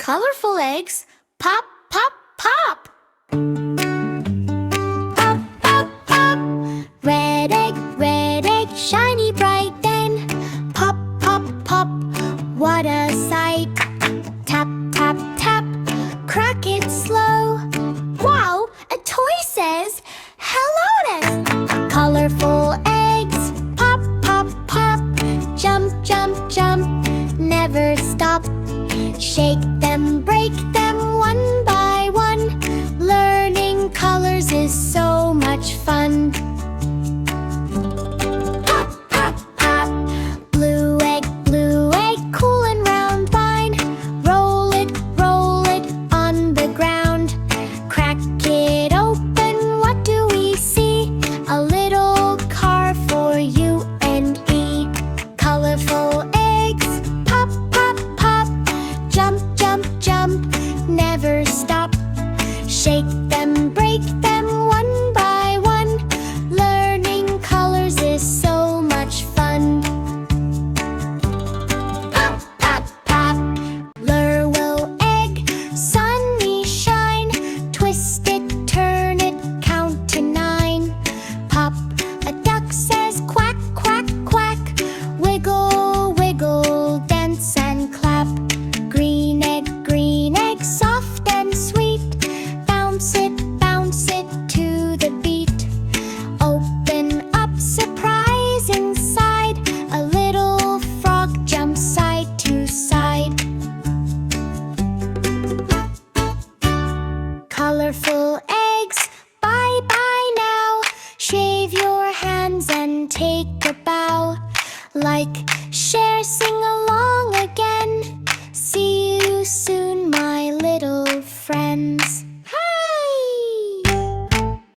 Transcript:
Colorful eggs, pop, pop, pop. Pop, pop, pop. Red egg, shiny bright then. Pop, pop, pop, what a sight. Tap, tap, tap, crack it slow. Wow, a toy says, hello then. Colorful eggs, pop, pop, pop. Jump, jump, jump, never stop. Shake them, break them one by one. Learning colors is so much fun. Pop, pop, pop. Blue egg, cool and round, fine. Roll it on the ground. Crack it open, what do we see? A little car for you and me. Colorful eggs, pop, pop, pop. Jump, jump, jump, never stop. Shake them, break them one by one. Learning colors is so much fun. Pop, pop, pop. Lurwell egg, sunny shine. Twist it, turn it, count to 9. Pop, a duck says quack, quack, quack. Wiggle, wiggle, dance and clap. Green egg, soft and sweet. Bounce it to the beat. Open up, surprise inside. A little frog jumps side to side. Colorful eggs, bye bye now. Shave your hands and take a bow. Like, share,